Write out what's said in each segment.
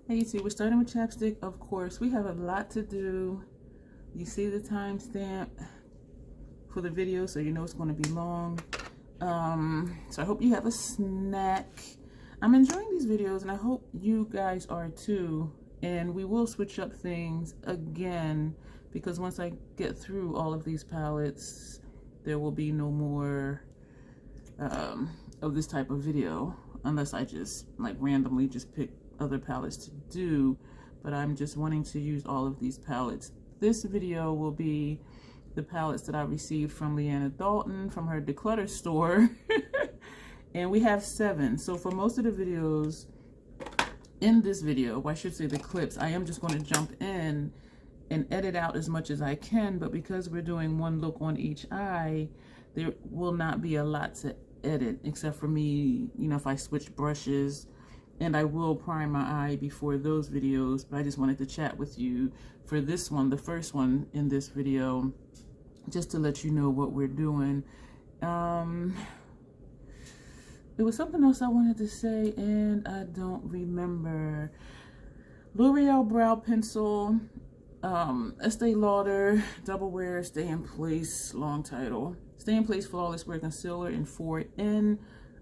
Hey, see, we're starting with chapstick, of course. We have a lot to do. You see the timestamp for the video, so you know it's going to be long. So I hope you have a snack. I'm enjoying these videos, and I hope you guys are too. And we will switch up things again, because once I get through all of these palettes, there will be no more of this type of video, unless I just like randomly just pick other palettes to do. But I'm just wanting to use all of these palettes. This video will be the palettes that I received from Dalton from her declutter store. And we have 7. So for most of the videos in this video, or I should say the clips, I am just going to jump in and edit out as much as I can. But because we're doing one look on each eye, there will not be a lot to edit, except for me, you know, if I switch brushes. And I will prime my eye before those videos, but I just wanted to chat with you for this one, the first one in this video, just to let you know what we're doing. There was something else I wanted to say, and I don't remember. L'Oreal Brow Pencil, Estee Lauder, Double Wear, Stay in Place, long title. Stay in Place Flawless Wear Concealer in 4N,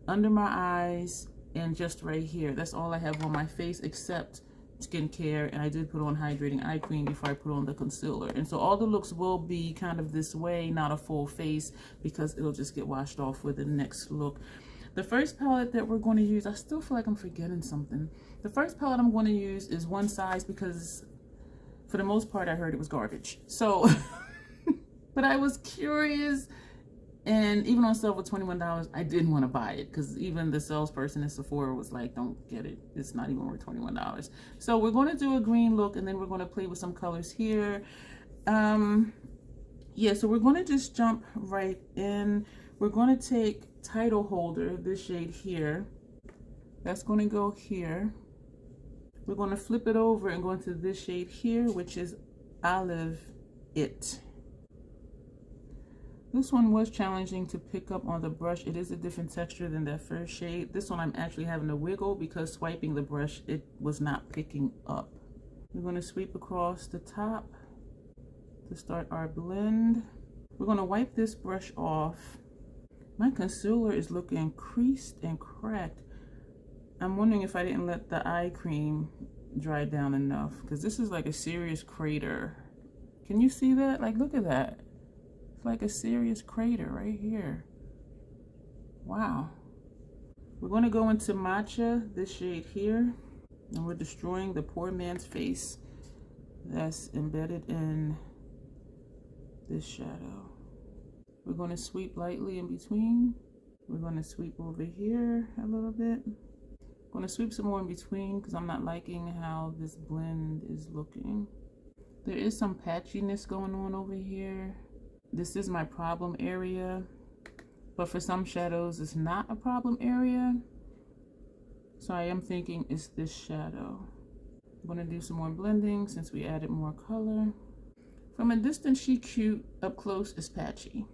under my eyes, and just right here. That's all I have on my face except skincare, and I did put on hydrating eye cream before I put on the concealer. And so all the looks will be kind of this way, not a full face, because it'll just get washed off with the next look. The first palette that we're going to use, I still feel like I'm forgetting something. The first palette I'm going to use is one size, because for the most part I heard it was garbage. So but I was curious. And even on sale for $21, I didn't want to buy it, because even the salesperson at Sephora was like, don't get it. It's not even worth $21. So we're going to do a green look, and then we're going to play with some colors here. Yeah, so we're going to just jump right in. We're going to take Title Holder, this shade here. That's going to go here. We're going to flip it over and go into this shade here, which is Olive It. This one was challenging to pick up on the brush. It is a different texture than that first shade. This one I'm actually having to wiggle because swiping the brush, it was not picking up. We're going to sweep across the top to start our blend. We're going to wipe this brush off. My concealer is looking creased and cracked. I'm wondering if I didn't let the eye cream dry down enough, because this is like a serious crater. Can you see that? Like, look at that. It's like a serious crater right here. Wow. We're going to go into Matcha, this shade here, and we're destroying the poor man's face that's embedded in this shadow. We're going to sweep lightly in between. We're going to sweep over here a little bit. I'm going to sweep some more in between because I'm not liking how this blend is looking. There is some patchiness going on over here. This is my problem area, but for some shadows it's not a problem area. So I am thinking it's this shadow. I'm going to do some more blending since we added more color. From a distance she's cute, up close is patchy.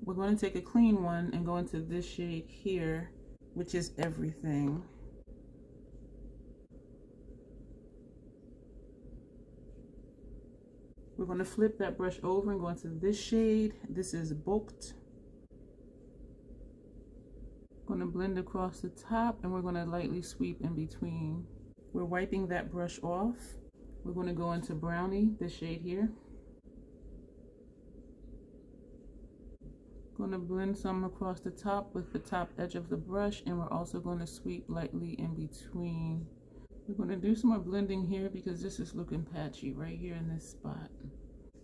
We're going to take a clean one and go into this shade here, which is Everything. We're going to flip that brush over and go into this shade. This is Booked. Going to blend across the top, and we're going to lightly sweep in between. We're wiping that brush off. We're going to go into Brownie, this shade here. Going to blend some across the top with the top edge of the brush, and we're also going to sweep lightly in between. We're going to do some more blending here because this is looking patchy right here in this spot.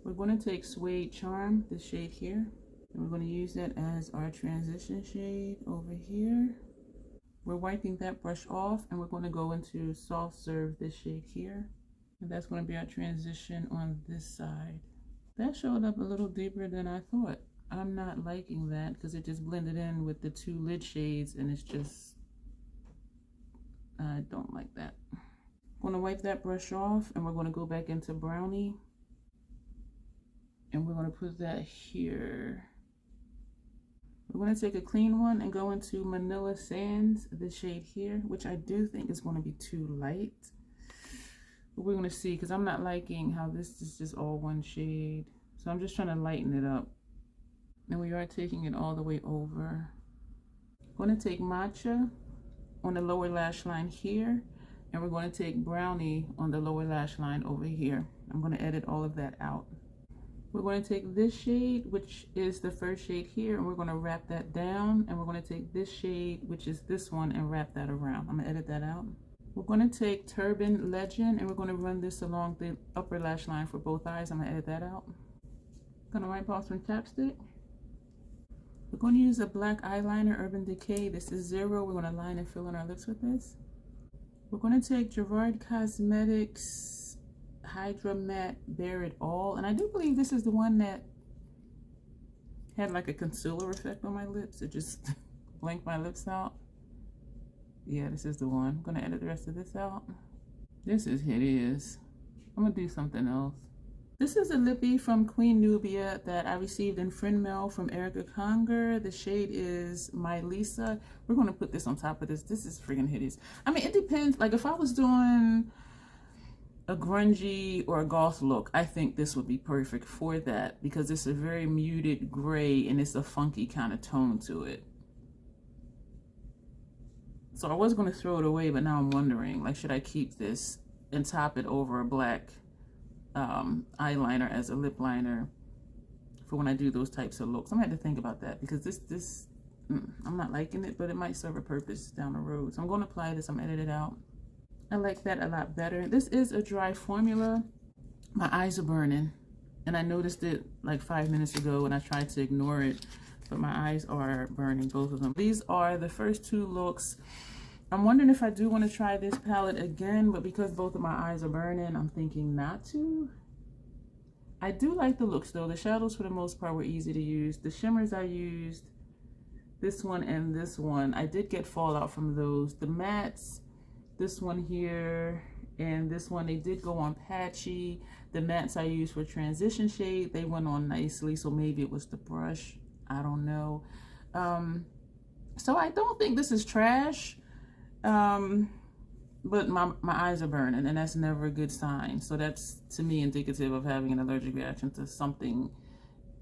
We're going to take Suede Charm, this shade here, and we're going to use that as our transition shade over here. We're wiping that brush off, and we're going to go into Soft Serve, this shade here, and that's going to be our transition on this side. That showed up a little deeper than I thought. I'm not liking that because it just blended in with the 2 lid shades, and it's just, I don't like that. I'm going to wipe that brush off, and we're going to go back into Brownie, and we're going to put that here. We're going to take a clean one and go into Manila Sands, this shade here, which I do think is going to be too light. But we're going to see, because I'm not liking how this is just all one shade. So I'm just trying to lighten it up. And we are taking it all the way over. I'm going to take Matcha on the lower lash line here. And we're going to take Brownie on the lower lash line over here. I'm going to edit all of that out. We're going to take this shade, which is the first shade here, and we're going to wrap that down. And we're going to take this shade, which is this one, and wrap that around. I'm going to edit that out. We're going to take Turban Legend, and we're going to run this along the upper lash line for both eyes. I'm going to edit that out. I'm going to wipe off some chapstick. We're going to use a black eyeliner, Urban Decay. This is 0. We're going to line and fill in our lips with this. We're going to take Gerard Cosmetics Hydra Matte Bare It All. And I do believe this is the one that had like a concealer effect on my lips. It just blanked my lips out. Yeah, this is the one. I'm going to edit the rest of this out. This is hideous. I'm going to do something else. This is a lippy from Queen Nubia that I received in friend mail from Erica Conger. The shade is My Lisa. We're going to put this on top of this. This is freaking hideous. I mean, it depends. Like if I was doing a grungy or a goth look, I think this would be perfect for that because it's a very muted gray and it's a funky kind of tone to it. So I was going to throw it away, but now I'm wondering, like, should I keep this and top it over a black eyeliner as a lip liner for when I do those types of looks? I'm gonna have to think about that because this I'm not liking it, but it might serve a purpose down the road. So I'm going to apply this. I'm gonna edit it out. I like that a lot better. This is a dry formula. My eyes are burning, and I noticed it like 5 minutes ago, and I tried to ignore it, but my eyes are burning, both of them. These are the first two looks. I'm wondering if I do want to try this palette again, but because both of my eyes are burning, I'm thinking not to. I do like the looks though. The shadows for the most part were easy to use. The shimmers I used, this one and this one, I did get fallout from those. The mattes, this one here and this one, they did go on patchy. The mattes I used for transition shade, they went on nicely, so maybe it was the brush. I don't know. So I don't think this is trash. But my eyes are burning, and that's never a good sign. So that's, to me, indicative of having an allergic reaction to something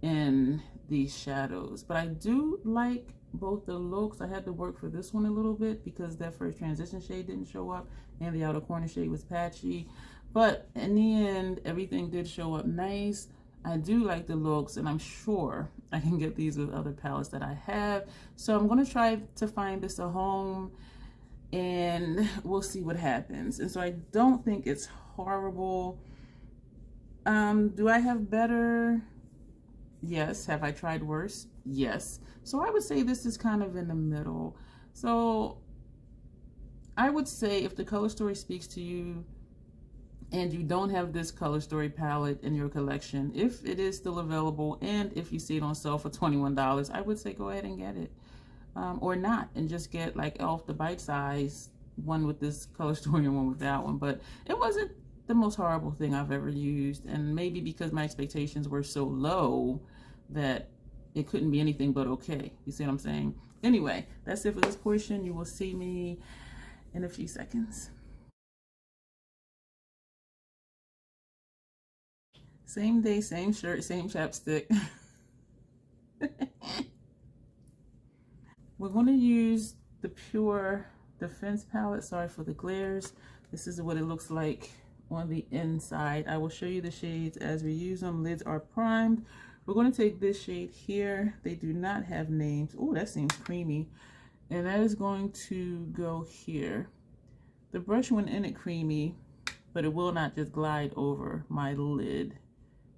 in these shadows. But I do like both the looks. I had to work for this one a little bit because that first transition shade didn't show up, and the outer corner shade was patchy. But in the end, everything did show up nice. I do like the looks, and I'm sure I can get these with other palettes that I have. So I'm going to try to find this a home, and we'll see what happens. And so I don't think it's horrible. Do I have better? Yes. Have I tried worse? Yes. So I would say this is kind of in the middle. So I would say if the color story speaks to you and you don't have this color story palette in your collection, if it is still available and if you see it on sale for $21, I would say go ahead and get it. Or not, and just get like Elf the bite size, one with this color story and one with that one. But it wasn't the most horrible thing I've ever used, and maybe because my expectations were so low that it couldn't be anything but okay. You see what I'm saying? Anyway, that's it for this portion. You will see me in a few seconds. Same day, same shirt, same chapstick. We're going to use the Pure Defense palette. Sorry for the glares. This is what it looks like on the inside. I will show you the shades as we use them. Lids are primed. We're going to take this shade here. They do not have names. Oh, that seems creamy. And that is going to go here. The brush went in it creamy, but it will not just glide over my lid.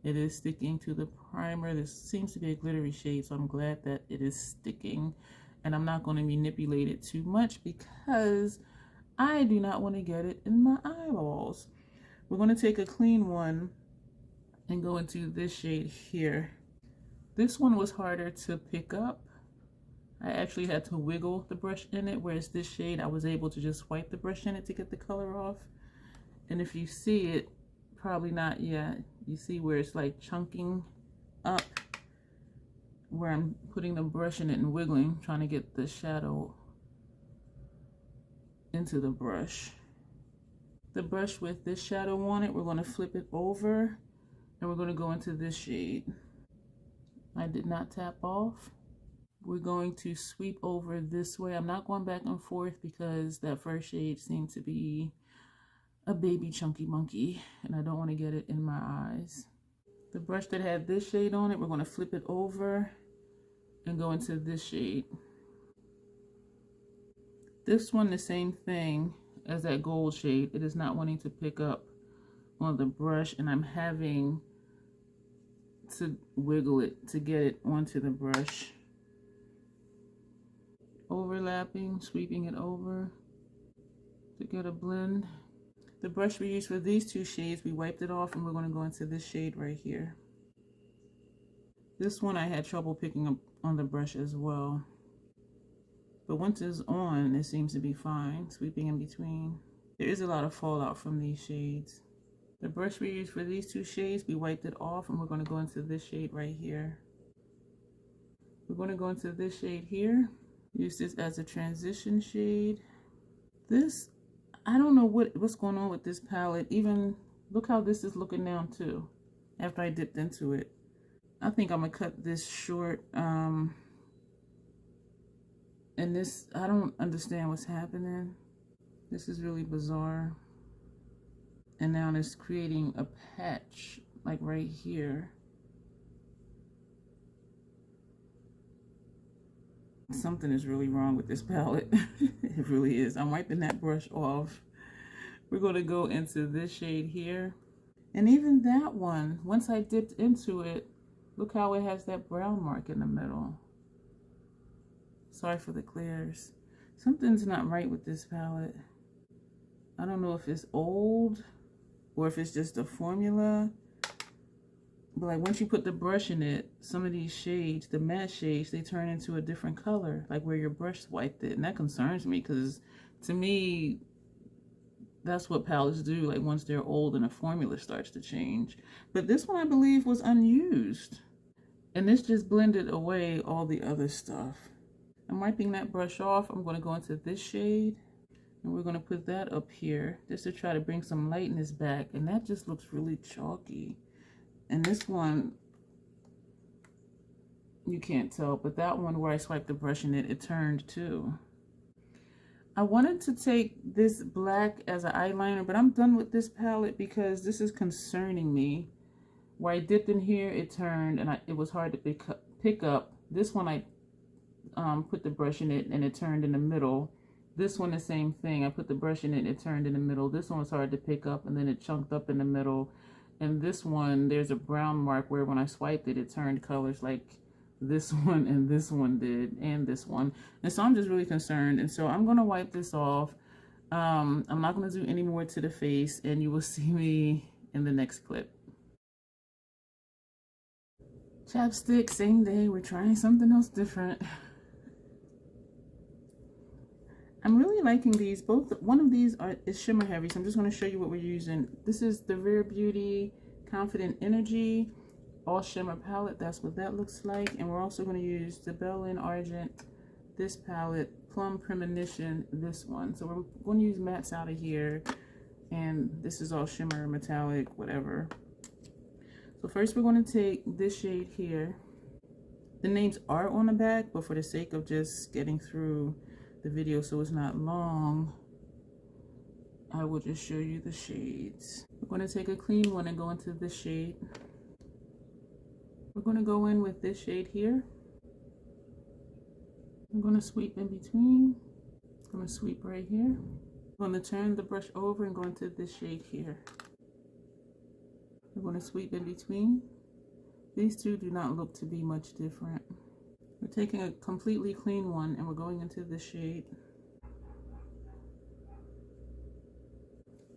It is sticking to the primer. This seems to be a glittery shade, so I'm glad that it is sticking. And I'm not going to manipulate it too much because I do not want to get it in my eyeballs. We're going to take a clean one and go into this shade here. This one was harder to pick up. I actually had to wiggle the brush in it, whereas this shade I was able to just wipe the brush in it to get the color off. And if you see it, probably not yet, you see where it's like chunking up, where I'm putting the brush in it and wiggling, trying to get the shadow into the brush. The brush with this shadow on it, we're going to flip it over and we're going to go into this shade. I did not tap off. We're going to sweep over this way. I'm not going back and forth because that first shade seemed to be a baby chunky monkey and I don't want to get it in my eyes. The brush that had this shade on it, we're going to flip it over and go into this shade. This one, the same thing as that gold shade. It is not wanting to pick up on the brush and I'm having to wiggle it to get it onto the brush. Overlapping, sweeping it over to get a blend. The brush we used for these two shades, we wiped it off and we're going to go into this shade right here. This one I had trouble picking up on the brush as well. But once it's on, it seems to be fine, sweeping in between. There is a lot of fallout from these shades. The brush we used for these two shades, we wiped it off and we're going to go into this shade right here. We're going to go into this shade here. Use this as a transition shade. This, I don't know what's going on with this palette. Even look how this is looking now too, after I dipped into it. I think I'm gonna cut this short. And this, I don't understand what's happening. This is really bizarre. And now it's creating a patch, like right here. Something is really wrong with this palette. It really is. I'm wiping that brush off. We're going to go into this shade here. And even that one, once I dipped into it, look how it has that brown mark in the middle. Sorry for the glares. Something's not right with this palette. I don't know if it's old or if it's just a formula. But like once you put the brush in it, some of these shades, the matte shades, they turn into a different color, like where your brush swiped it. And that concerns me because to me, that's what palettes do, like once they're old and a formula starts to change. But this one I believe was unused. And this just blended away all the other stuff. I'm wiping that brush off. I'm going to go into this shade and we're going to put that up here just to try to bring some lightness back. And that just looks really chalky. And this one, you can't tell, but that one where I swiped the brush in it, it turned too. I wanted to take this black as an eyeliner, but I'm done with this palette because this is concerning me. Where I dipped in here, it turned, and it was hard to pick up. This one, I put the brush in it, and it turned in the middle. This one, the same thing. I put the brush in it, and it turned in the middle. This one was hard to pick up, and then it chunked up in the middle. And this one, there's a brown mark where when I swiped it, it turned colors like this one and this one did, and this one. And so I'm just really concerned. And so I'm going to wipe this off. I'm not going to do any more to the face, and you will see me in the next clip. Chapstick, same day. We're trying something else different. I'm really liking these. Both, one of these is shimmer heavy, so I'm just going to show you what we're using. This is the Rare Beauty Confident Energy All Shimmer Palette. That's what that looks like. And we're also going to use the Belle and Argent, this palette, Plum Premonition, this one. So we're going to use mattes out of here. And this is all shimmer, metallic, whatever. So first we're going to take this shade here. The names are on the back, but for the sake of just getting through the video so it's not long, I will just show you the shades. We're going to take a clean one and go into this shade. We're going to go in with this shade here. I'm going to sweep in between. I'm going to sweep right here. I'm going to turn the brush over and go into this shade here. I'm going to sweep in between. These two do not look to be much different. We're taking a completely clean one and we're going into this shade.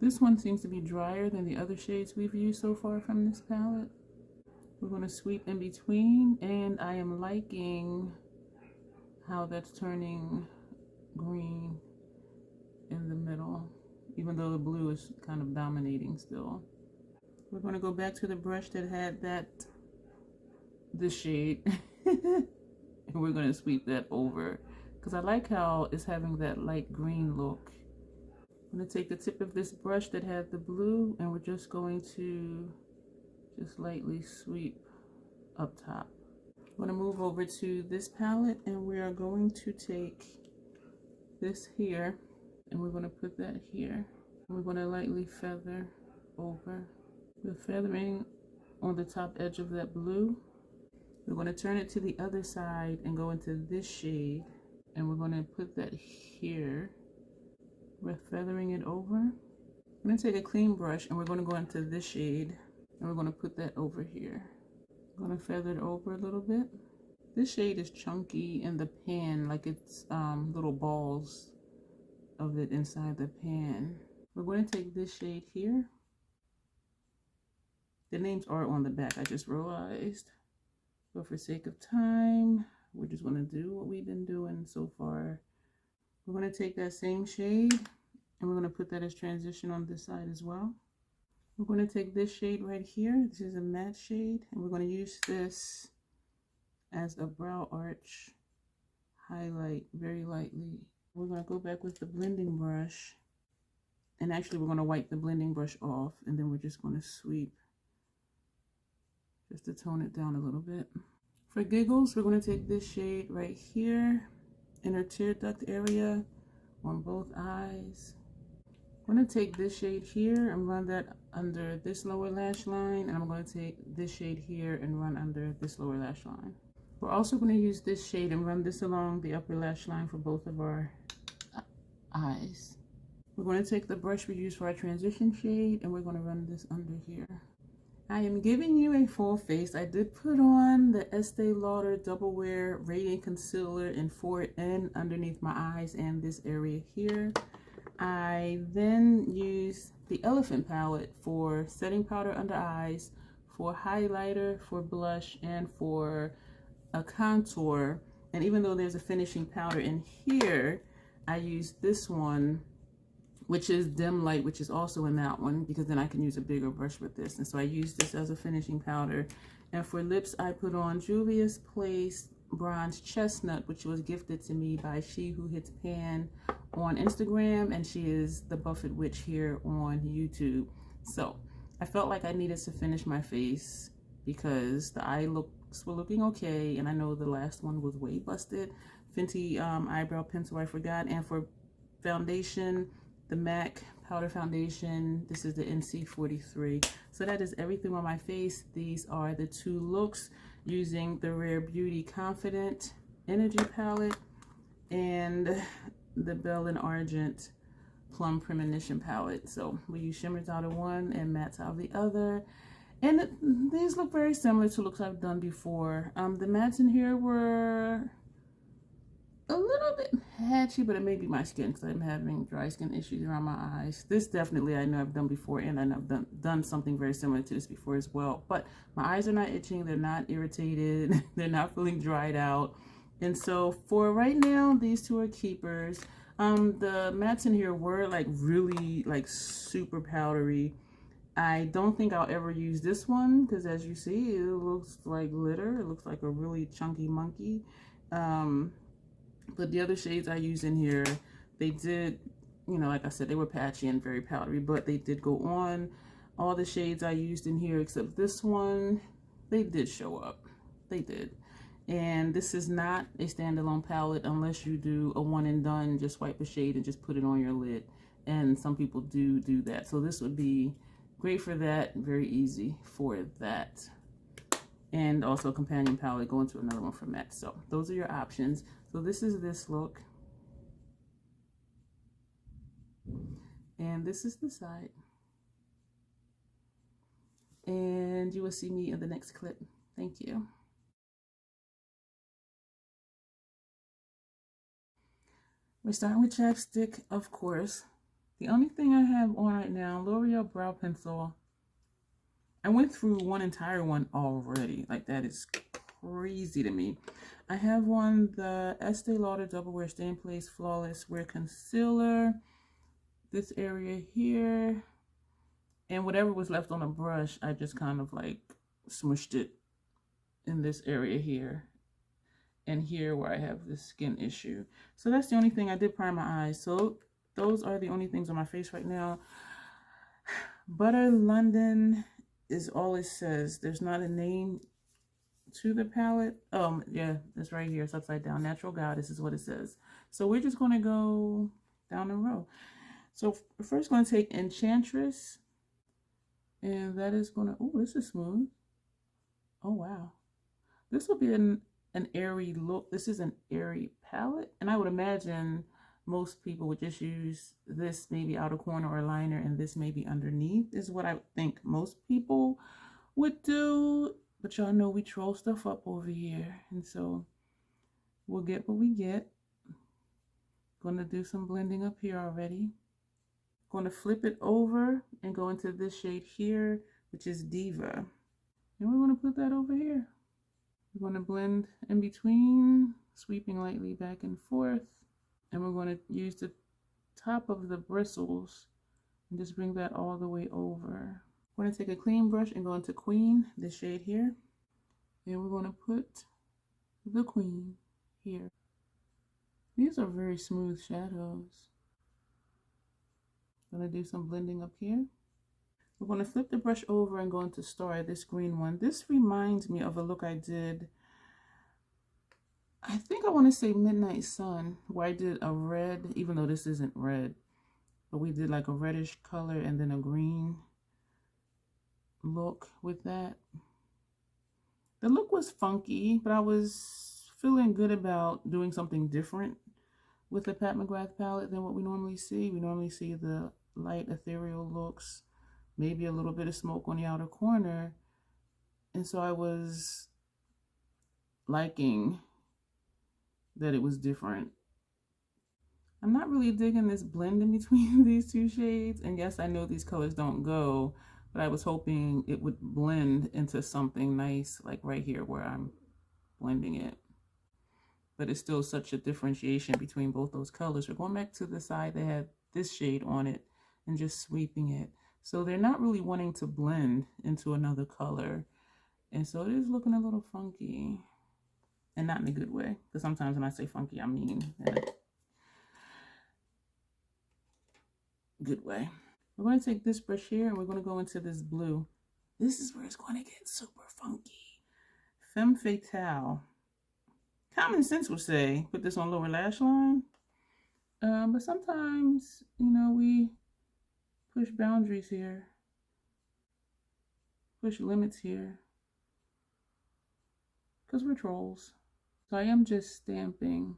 This one seems to be drier than the other shades we've used so far from this palette. We're going to sweep in between, and I am liking how that's turning green in the middle, even though the blue is kind of dominating still. We're going to go back to the brush that had this shade. And we're going to sweep that over because I like how it's having that light green look. I'm going to take the tip of this brush that had the blue, and we're just going to just lightly sweep up top. I'm going to move over to this palette, and we are going to take this here, and we're going to put that here. And we're going to lightly feather over. We're feathering on the top edge of that blue. We're going to turn it to the other side and go into this shade, and we're going to put that here. We're feathering it over. I'm going to take a clean brush, and we're going to go into this shade, and we're going to put that over here. I'm going to feather it over a little bit. This shade is chunky in the pan, like it's little balls of it inside the pan. We're going to take this shade here. The names are on the back, I just realized. But for sake of time, we're just going to do what we've been doing so far. We're going to take that same shade, and we're going to put that as transition on this side as well. We're going to take this shade right here. This is a matte shade, and we're going to use this as a brow arch highlight very lightly. We're going to go back with the blending brush, and actually we're going to wipe the blending brush off, and then we're just going to sweep just to tone it down a little bit. For giggles, we're going to take this shade right here, inner tear duct area on both eyes. I'm going to take this shade here and run that under this lower lash line, and I'm going to take this shade here and run under this lower lash line. We're also going to use this shade and run this along the upper lash line for both of our eyes. We're going to take the brush we used for our transition shade, and we're going to run this under here. I am giving you a full face. I did put on the Estee Lauder Double Wear Radiant Concealer in 4N underneath my eyes and this area here. I then used the Elephant palette for setting powder under eyes, for highlighter, for blush, and for a contour. And even though there's a finishing powder in here, I used this one, which is Dim Light, which is also in that one, because then I can use a bigger brush with this. And so I used this as a finishing powder. And for lips, I put on Juvia's Place Bronze Chestnut, which was gifted to me by She Who Hits Pan on Instagram, and she is the Buffett Witch here on YouTube. So I felt like I needed to finish my face because the eye looks were looking okay, and I know the last one was way busted. Fenty eyebrow pencil, I forgot. And for foundation, the MAC powder foundation, this is the NC43. So that is everything on my face. These are the two looks using the Rare Beauty Confident Energy palette and the Belle and Argent Plum Premonition palette. So we use shimmers out of one and mattes out of the other. And these look very similar to looks I've done before. The mattes in here were a little bit patchy, but it may be my skin because I'm having dry skin issues around my eyes. This definitely I know I've done before, and I know I've done something very similar to this before as well. But my eyes are not itching, they're not irritated, they're not feeling dried out. And so for right now, these two are keepers. The mattes in here were like really like super powdery. I don't think I'll ever use this one because as you see, it looks like glitter. It looks like a really chunky monkey. But the other shades I use in here, they did, you know, like I said, they were patchy and very powdery, but they did go on. All the shades I used in here except this one, they did show up. They did. And this is not a standalone palette unless you do a one and done, just wipe a shade and just put it on your lid. And some people do that. So this would be great for that, very easy for that. And also a companion palette, go into another one for matte. So those are your options. So this is this look. And this is the side. And you will see me in the next clip. Thank you. We're starting with chapstick, of course. The only thing I have on right now, L'Oreal Brow Pencil. I went through one entire one already. Like, that is crazy to me. I have on the Estee Lauder Double Wear Stay in Place Flawless Wear Concealer. This area here. And whatever was left on a brush, I just kind of like smushed it in this area here. And here where I have this skin issue. So that's the only thing. I did prime my eyes. So those are the only things on my face right now. Butter London is all it says. There's not a name to the palette. Yeah, it's right here. It's upside down. Natural Goddess is what it says. So we're just going to go down the row. So we're first going to take Enchantress. And that is going to... Oh, this is smooth. Oh, wow. This will be an airy look. This is an airy palette. And I would imagine most people would just use this maybe outer corner or liner, and this maybe underneath is what I think most people would do. But y'all know we troll stuff up over here. And so we'll get what we get. Going to do some blending up here already. Going to flip it over and go into this shade here, which is Diva. And we're going to put that over here. We're going to blend in between, sweeping lightly back and forth. And we're going to use the top of the bristles and just bring that all the way over. We're going to take a clean brush and go into Queen, this shade here. And we're going to put the Queen here. These are very smooth shadows. I'm going to do some blending up here. We're going to flip the brush over and go into Star, this green one. This reminds me of a look I did, I think I want to say Midnight Sun, where I did a red, even though this isn't red, but we did like a reddish color and then a green look with that. The look was funky, but I was feeling good about doing something different with the Pat McGrath palette than what we normally see. We normally see the light ethereal looks, maybe a little bit of smoke on the outer corner. And so I was liking that it was different. I'm not really digging this blend in between these two shades. And yes, I know these colors don't go, but I was hoping it would blend into something nice, like right here where I'm blending it. But it's still such a differentiation between both those colors. We're going back to the side that had this shade on it and just sweeping it. So they're not really wanting to blend into another color. And so it is looking a little funky. And not in a good way. Because sometimes when I say funky, I mean in a good way. We're going to take this brush here and we're going to go into this blue. This is where it's going to get super funky. Femme Fatale. Common sense would say put this on lower lash line. But sometimes, you know, we push boundaries here. Push limits here. Because we're trolls. So I am just stamping.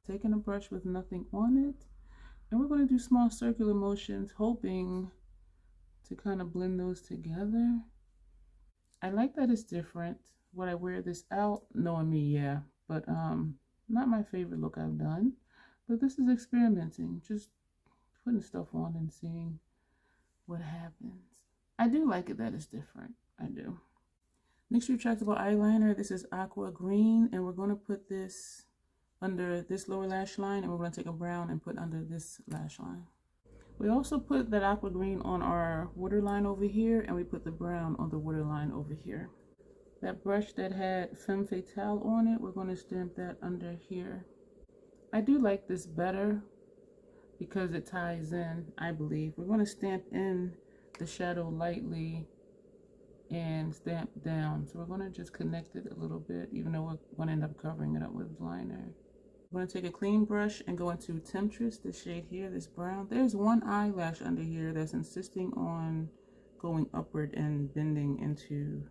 Taking a brush with nothing on it. And we're going to do small circular motions, hoping to kind of blend those together. I like that it's different. Would I wear this out? Knowing me, yeah. But not my favorite look I've done. But this is experimenting. Just putting stuff on and seeing what happens. I do like it that it's different. I do. Next retractable eyeliner. This is Aqua Green. And we're going to put this under this lower lash line. And we're going to take a brown and put under this lash line. We also put that Aqua Green on our waterline over here. And we put the brown on the waterline over here. That brush that had Femme Fatale on it, we're going to stamp that under here. I do like this better because it ties in, I believe. We're going to stamp in the shadow lightly and stamp down. So we're going to just connect it a little bit, even though we're going to end up covering it up with liner. We're going to take a clean brush and go into Temptress, this shade here, this brown. There's one eyelash under here that's insisting on going upward and bending into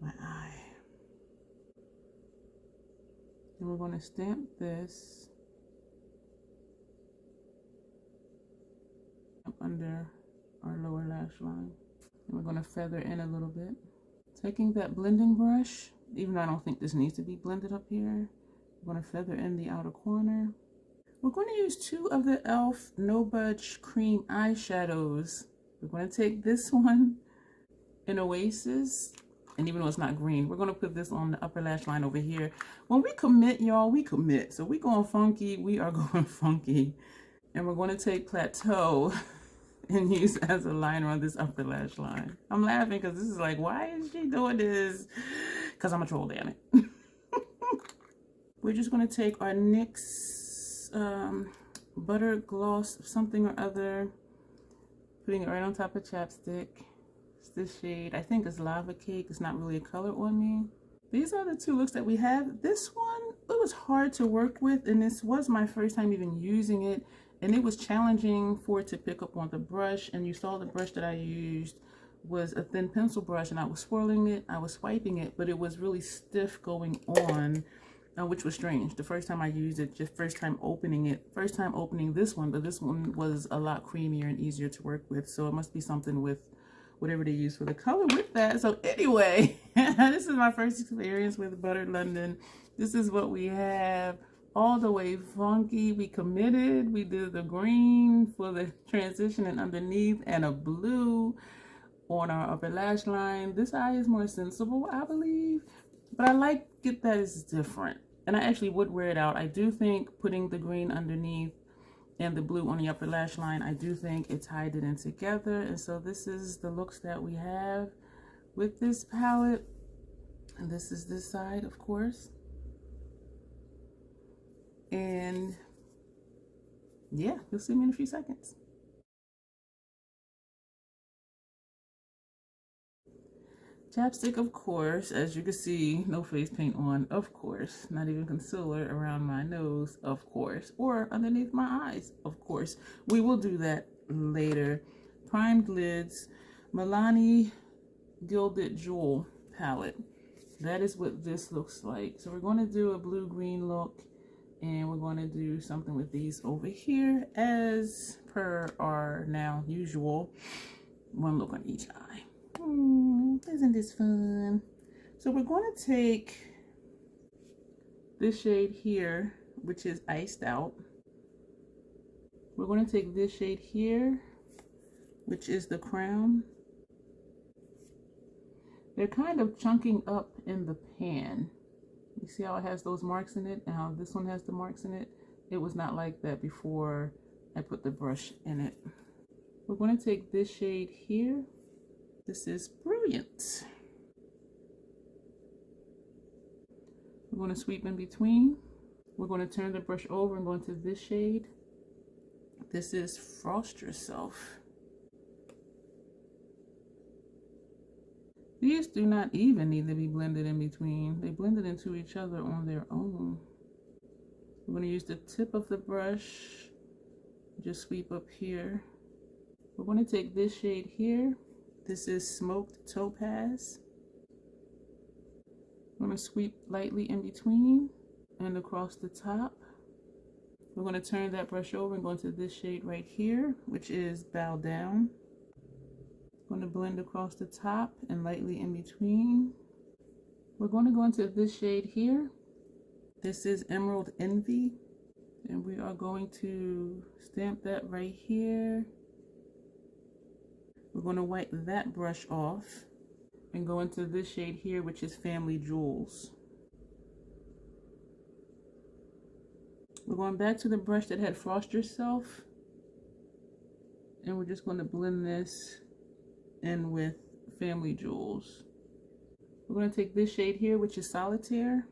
my eye. And we're going to stamp this up under our lower lash line. And we're going to feather in a little bit. Taking that blending brush, even though I don't think this needs to be blended up here, we're going to feather in the outer corner. We're going to use two of the e.l.f. No Budge Cream eyeshadows. We're going to take this one in Oasis. And even though it's not green, we're going to put this on the upper lash line over here. When we commit, y'all, we commit. So we going funky. We are going funky. And we're going to take Plateau and use as a liner on this upper lash line. I'm laughing because this is like, why is she doing this? Because I'm a troll, damn it. We're just going to take our NYX butter gloss something or other. Putting it right on top of chapstick. It's this shade. I think it's Lava Cake. It's not really a color on me. These are the two looks that we have. This one, it was hard to work with, and this was my first time even using it, and it was challenging for it to pick up on the brush. And you saw the brush that I used was a thin pencil brush, and I was swirling it, I was swiping it, but it was really stiff going on, which was strange. The first time I used it, just first time opening it, first time opening this one, but this one was a lot creamier and easier to work with, so it must be something with whatever they use for the color with that. So anyway, this is my first experience with Buttered London. This is what we have. All the way funky. We committed. We did the green for the transition and underneath, and a blue on our upper lash line. This eye is more sensible, I believe, but I like it that it's different, and I actually would wear it out. I do think putting the green underneath and the blue on the upper lash line, I do think it tied it in together. And so this is the looks that we have with this palette, and this is this side, of course. And yeah, you'll see me in a few seconds. Chapstick, of course, as you can see, no face paint on, of course, not even concealer around my nose, of course, or underneath my eyes, of course. We will do that later. Primed lids, Milani Gilded Jewel palette. That is what this looks like. So we're going to do a blue-green look, and we're going to do something with these over here as per our now usual. One look on each eye. Isn't this fun? So we're going to take this shade here, which is Iced Out. We're going to take this shade here, which is the Crown. They're kind of chunking up in the pan. You see how it has those marks in it and how this one has the marks in it? It was not like that before I put the brush in it. We're going to take this shade here. This is Brilliant. We're going to sweep in between. We're going to turn the brush over and go into this shade. This is Frost Yourself. These do not even need to be blended in between. They blended into each other on their own. We're going to use the tip of the brush. Just sweep up here. We're going to take this shade here. This is Smoked Topaz. I'm going to sweep lightly in between and across the top. We're going to turn that brush over and go into this shade right here, which is Bow Down. I'm going to blend across the top and lightly in between. We're going to go into this shade here. This is Emerald Envy. And we are going to stamp that right here. We're going to wipe that brush off and go into this shade here, which is Family Jewels. We're going back to the brush that had Frost Yourself, and we're just going to blend this in with Family Jewels. We're going to take this shade here, which is Solitaire,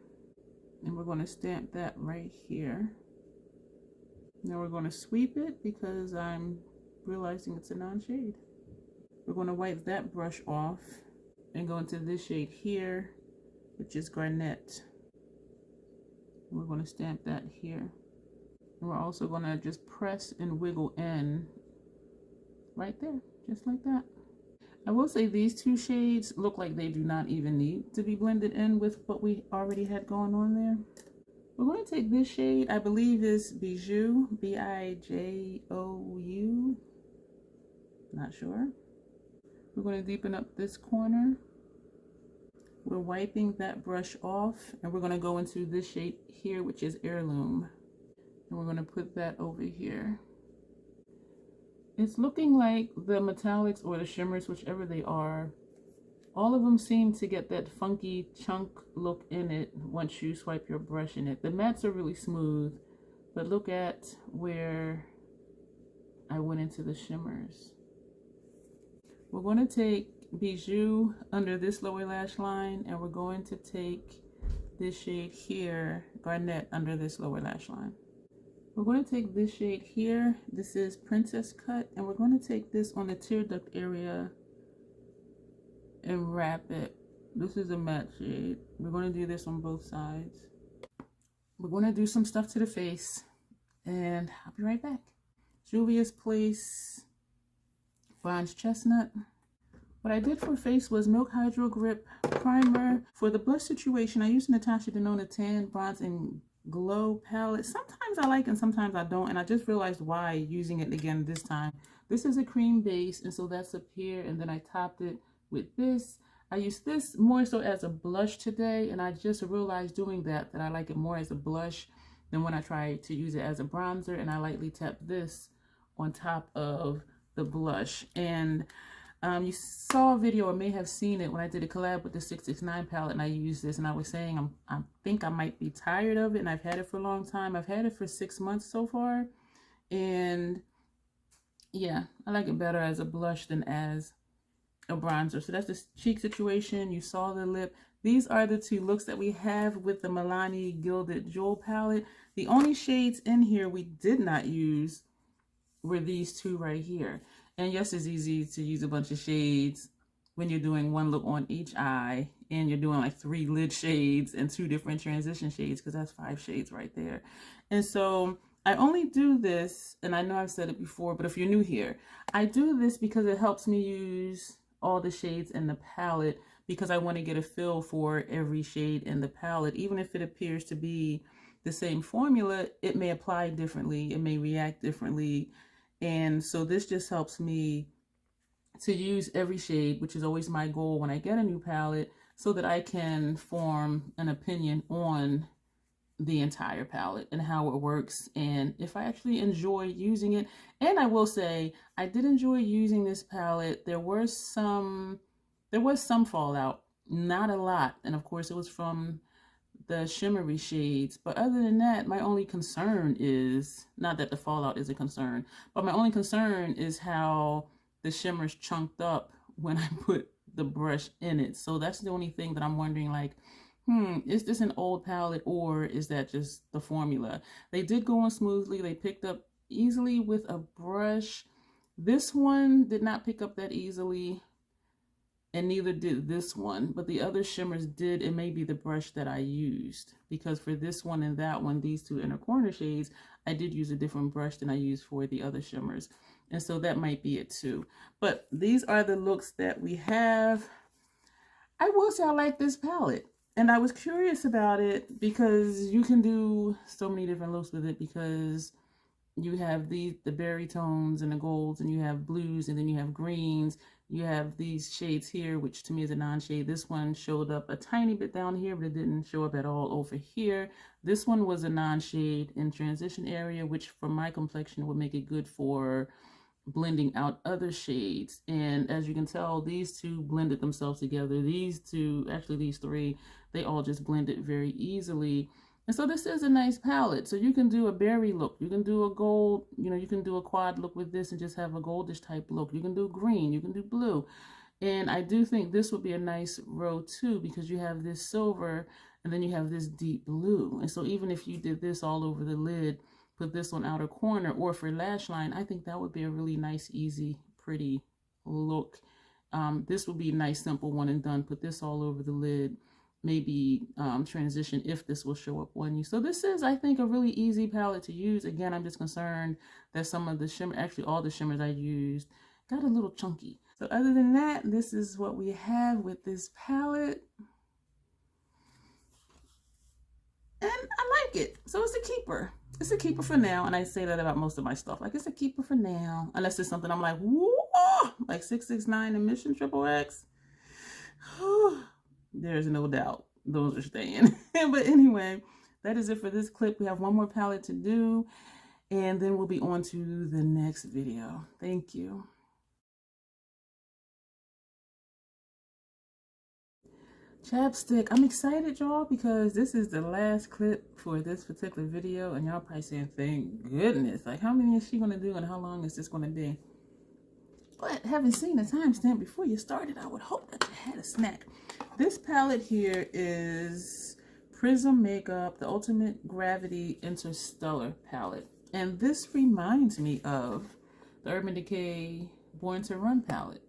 and we're going to stamp that right here. Now we're going to sweep it because I'm realizing it's a non-shade. We're going to wipe that brush off and go into this shade here, which is Garnet. We're going to stamp that here. And we're also going to just press and wiggle in right there, just like that. I will say these two shades look like they do not even need to be blended in with what we already had going on there. We're going to take this shade, I believe is Bijou, B-I-J-O-U, not sure. We're going to deepen up this corner. We're wiping that brush off, and we're going to go into this shade here, which is Heirloom. And we're going to put that over here. It's looking like the metallics or the shimmers, whichever they are, all of them seem to get that funky chunk look in it once you swipe your brush in it. The mattes are really smooth, but look at where I went into the shimmers. We're going to take Bijou under this lower lash line, and we're going to take this shade here, Garnet, under this lower lash line. We're going to take this shade here. This is Princess Cut, and we're going to take this on the tear duct area and wrap it. This is a matte shade. We're going to do this on both sides. We're going to do some stuff to the face, and I'll be right back. Juvia's Place Bronze Chestnut. What I did for face was Milk Hydro Grip Primer. For the blush situation, I used Natasha Denona Tan Bronze and Glow palette. Sometimes I like and sometimes I don't, and I just realized why using it again this time. This is a cream base, and so that's up here, and then I topped it with this. I used this more so as a blush today, and I just realized doing that I like it more as a blush than when I try to use it as a bronzer, and I lightly tap this on top of the blush. And you saw a video or may have seen it when I did a collab with the 669 palette, and I used this, and I was saying I think I might be tired of it, and I've had it for a long time. I've had it for 6 months so far, and yeah, I like it better as a blush than as a bronzer. So that's the cheek situation. You saw the lip. These are the two looks that we have with the Milani Gilded Jewel palette. The only shades in here we did not use were these two right here. And yes, it's easy to use a bunch of shades when you're doing one look on each eye and you're doing like 3 lid shades and 2 different transition shades, because that's 5 shades right there. And so I only do this, and I know I've said it before, but if you're new here, I do this because it helps me use all the shades in the palette, because I want to get a feel for every shade in the palette. Even if it appears to be the same formula, it may apply differently, it may react differently. And so this just helps me to use every shade, which is always my goal when I get a new palette, so that I can form an opinion on the entire palette and how it works, and if I actually enjoy using it. And I will say I did enjoy using this palette. There was some fallout, not a lot, and of course it was from the shimmery shades, but other than that, my only concern is, not that the fallout is a concern, but my only concern is how the shimmers chunked up when I put the brush in it. So that's the only thing that I'm wondering, like, is this an old palette, or is that just the formula? They did go on smoothly. They picked up easily with a brush. This one did not pick up that easily, and neither did this one, but the other shimmers did. It may be the brush that I used, because for this one and that one, these 2 inner corner shades, I did use a different brush than I used for the other shimmers. And so that might be it too. But these are the looks that we have. I will say I like this palette, and I was curious about it because you can do so many different looks with it, because you have the berry tones and the golds, and you have blues, and then you have greens. You have these shades here, which to me is a non-shade. This one showed up a tiny bit down here, but it didn't show up at all over here. This one was a non-shade in transition area, which for my complexion would make it good for blending out other shades. And as you can tell, these 2 blended themselves together. These 2, actually these 3, they all just blended very easily. And so this is a nice palette. So you can do a berry look, you can do a gold, you can do a quad look with this and just have a goldish type look. You can do green, you can do blue. And I do think this would be a nice row too, because you have this silver and then you have this deep blue. And so even if you did this all over the lid, put this on outer corner, or for lash line, I think that would be a really nice, easy, pretty look. This would be a nice, simple one and done. Put this all over the lid. Maybe transition if this will show up on you. So this is, I think, a really easy palette to use. Again, I'm just concerned that some of the shimmer, actually all the shimmers I used, got a little chunky. So other than that, this is what we have with this palette. And I like it. So it's a keeper. It's a keeper for now. And I say that about most of my stuff. Like, it's a keeper for now. Unless it's something I'm like, whoa, like 669 and Mission XXX. There's no doubt those are staying. But anyway, that is it for this clip. We have one more palette to do, and then we'll be on to the next video. Thank you. Chapstick. I'm excited, y'all, because this is the last clip for this particular video, and y'all probably saying, thank goodness. Like, how many is she going to do, and how long is this going to be? But having seen the timestamp before you started, I would hope that you had a snack. This palette here is Prism Makeup, the Ultimate Gravity Interstellar palette. And this reminds me of the Urban Decay Born to Run palette,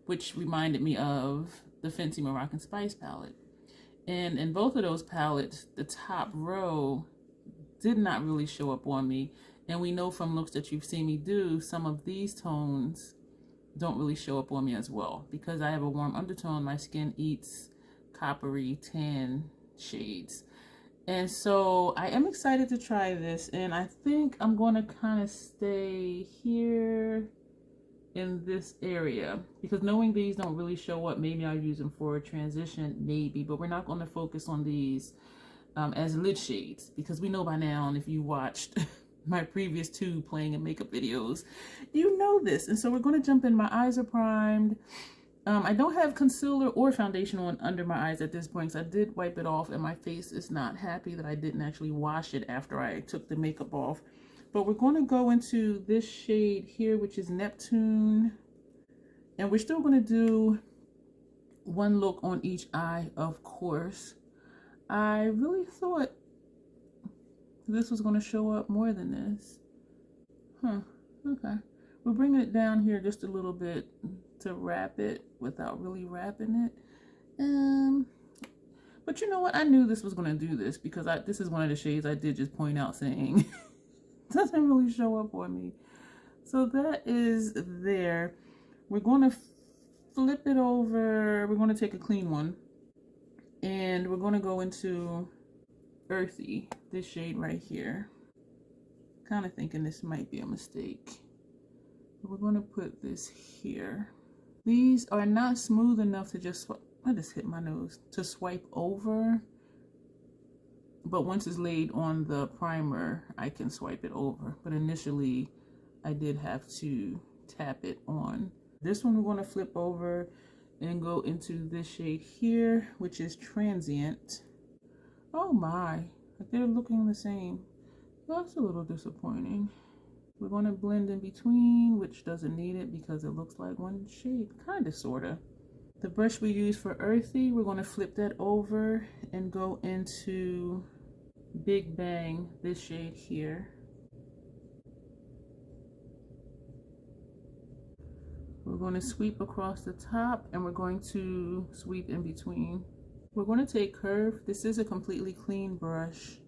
which reminded me of the Fenty Moroccan Spice palette. And in both of those palettes, the top row did not really show up on me. And we know from looks that you've seen me do, some of these tones don't really show up on me as well. Because I have a warm undertone, my skin eats coppery tan shades. And so I am excited to try this, and I think I'm going to kind of stay here in this area, because knowing these don't really show up, maybe I'll use them for a transition, maybe, but we're not going to focus on these as lid shades, because we know by now, and if you watched my previous 2 playing and makeup videos, you know this. And so we're going to jump in. My eyes are primed. I don't have concealer or foundation on under my eyes at this point, because I did wipe it off, and my face is not happy that I didn't actually wash it after I took the makeup off. But we're going to go into this shade here, which is Neptune, and we're still going to do one look on each eye, of course. I really thought this was going to show up more than this. Okay. We're bringing it down here just a little bit to wrap it without really wrapping it. But you know what? I knew this was going to do this, because this is one of the shades I did just point out saying doesn't really show up on me. So that is there. We're going to flip it over. We're going to take a clean one, and we're going to go into Earthy, this shade right here. Kind of thinking this might be a mistake. We're going to put this here. These are not smooth enough to just, I just hit my nose, to swipe over. But once it's laid on the primer, I can swipe it over. But initially, I did have to tap it on. This one we're going to flip over and go into this shade here, which is Transient. Oh my, they're looking the same. That's a little disappointing. We're going to blend in between, which doesn't need it because it looks like one shade, kind of, sort of. The brush we use for Earthy, we're going to flip that over and go into Big Bang, this shade here. We're going to sweep across the top, and we're going to sweep in between. We're going to take Curve. This is a completely clean brush.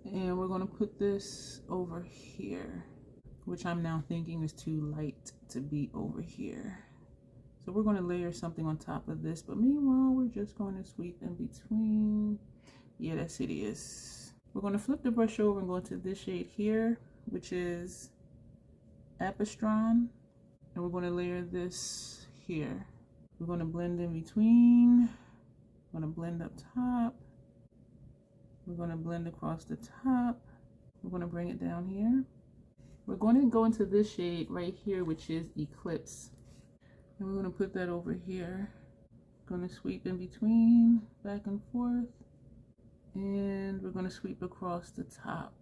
And we're going to put this over here, which I'm now thinking is too light to be over here. So we're going to layer something on top of this, but meanwhile, we're just going to sweep in between. Yeah, that's hideous. We're going to flip the brush over and go into this shade here, which is Apastron. And we're going to layer this here. We're going to blend in between. We're going to blend up top. We're going to blend across the top. We're going to bring it down here. We're going to go into this shade right here, which is Eclipse. And we're going to put that over here. Going to sweep in between, back and forth. And we're going to sweep across the top.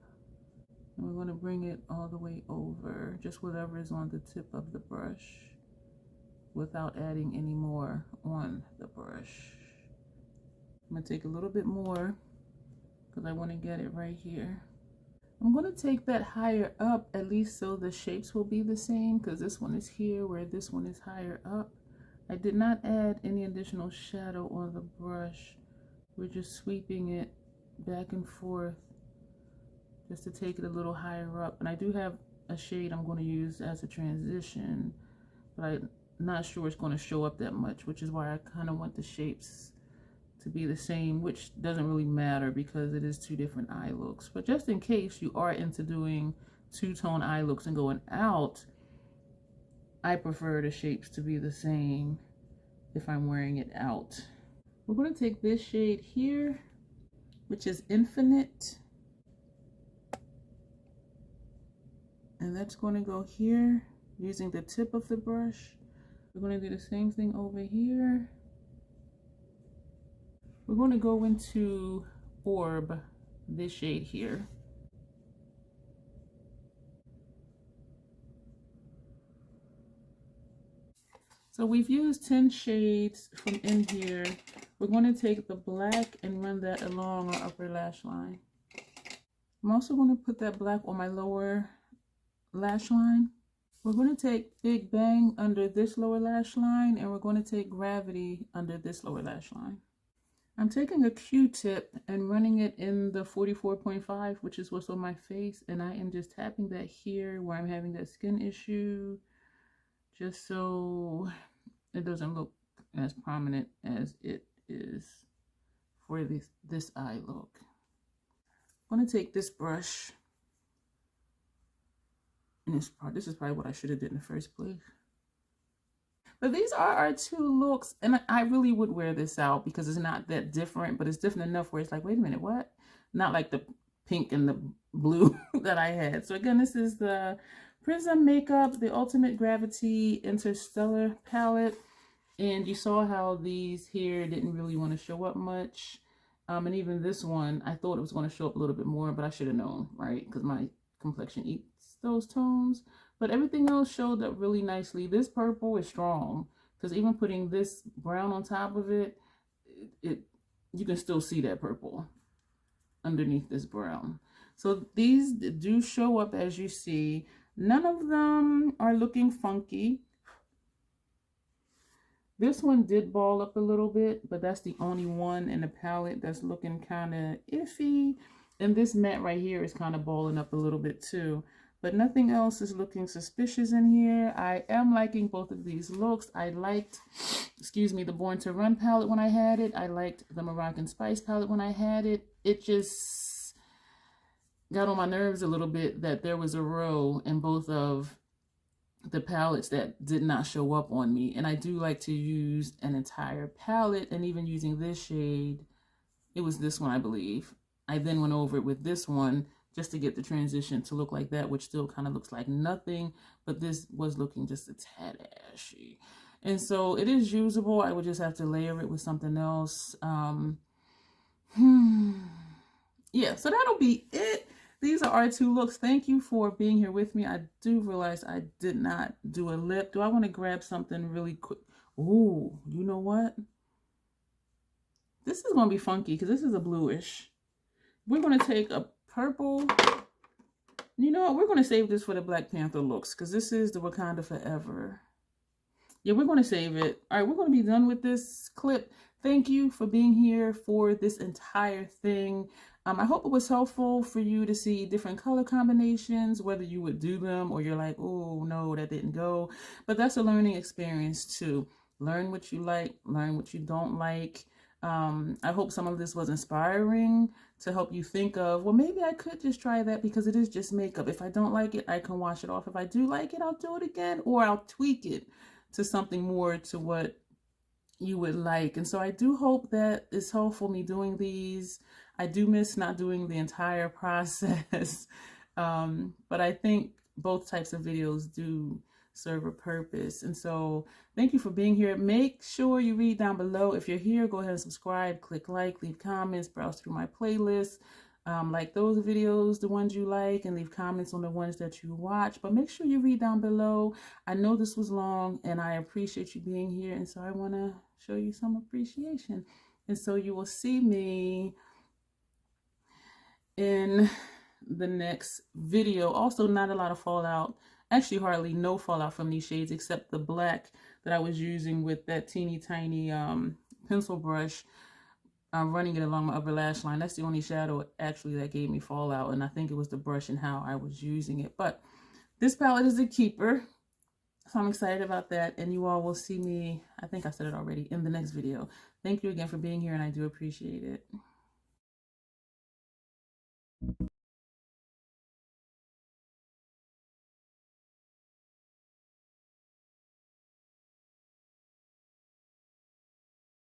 And we're going to bring it all the way over, just whatever is on the tip of the brush, without adding any more on the brush. I'm going to take a little bit more, because I want to get it right here. I'm going to take that higher up, at least so the shapes will be the same, because this one is here where this one is higher up. I did not add any additional shadow on the brush. We're just sweeping it back and forth just to take it a little higher up. And I do have a shade I'm going to use as a transition, but I'm not sure it's going to show up that much, which is why I kind of want the shapes to be the same, which doesn't really matter because it is 2 different eye looks. But just in case you are into doing 2-tone eye looks and going out, I prefer the shapes to be the same if I'm wearing it out. We're going to take this shade here, which is Infinite, and that's going to go here using the tip of the brush. We're going to do the same thing over here. We're going to go into Orb, this shade here. So we've used 10 shades from in here. We're going to take the black and run that along our upper lash line. I'm also going to put that black on my lower lash line. We're going to take Big Bang under this lower lash line, and we're going to take Gravity under this lower lash line. I'm taking a Q-tip and running it in the 44.5, which is what's on my face, and I am just tapping that here where I'm having that skin issue, just so it doesn't look as prominent as it is for this eye look. I'm going to take this brush, and this is probably what I should have did in the first place. But these are our two looks, and I really would wear this out because it's not that different, but it's different enough where it's like, wait a minute, what? Not like the pink and the blue that I had. So again, this is the Prism Makeup, the Ultimate Gravity Interstellar palette. And you saw how these here didn't really want to show up much. And even this one, I thought it was going to show up a little bit more, but I should have known, right? Because my complexion eats those tones. But everything else showed up really nicely. This purple is strong because even putting this brown on top of it, you can still see that purple underneath this brown. So these do show up as you see. None of them are looking funky. This one did ball up a little bit, but that's the only one in the palette that's looking kind of iffy. And this matte right here is kind of balling up a little bit too. But nothing else is looking suspicious in here. I am liking both of these looks. I liked, excuse me, the Born to Run palette when I had it. I liked the Moroccan Spice palette when I had it. It just got on my nerves a little bit that there was a row in both of the palettes that did not show up on me. And I do like to use an entire palette, and even using this shade, it was this one, I believe. I then went over it with this one just to get the transition to look like that, which still kind of looks like nothing, but this was looking just a tad ashy. And so it is usable. I would just have to layer it with something else. Yeah, so that'll be it. These are our two looks. Thank you for being here with me. I do realize I did not do a lip. Do I want to grab something really quick? Ooh, you know what? This is going to be funky because this is a bluish. We're going to take a purple. You know what? We're going to save this for the Black Panther looks because this is the Wakanda Forever. Yeah, we're going to save it. All right, we're going to be done with this clip. Thank you for being here for this entire thing. I hope it was helpful for you to see different color combinations, whether you would do them or you're like, oh, no, that didn't go. But that's a learning experience too. Learn what you like, learn what you don't like. I hope some of this was inspiring to help you think of, well, maybe I could just try that because it is just makeup. If I don't like it, I can wash it off. If I do like it, I'll do it again, or I'll tweak it to something more to what you would like. And so I do hope that it's helpful me doing these. I do miss not doing the entire process, but I think both types of videos do serve a purpose. And so thank you for being here. Make sure you read down below. If you're here, go ahead and subscribe, click like, leave comments, browse through my playlist. Like those videos, the ones you like, and leave comments on the ones that you watch. But make sure you read down below. I know this was long and I appreciate you being here. And so I want to show you some appreciation. And so you will see me in the next video. Also, not a lot of fallout. Actually, hardly no fallout from these shades except the black that I was using with that teeny tiny pencil brush. I'm running it along my upper lash line. That's the only shadow actually that gave me fallout, and I think it was the brush and how I was using it. But this palette is a keeper, so I'm excited about that, and you all will see me, I think I said it already, in the next video. Thank you again for being here, and I do appreciate it.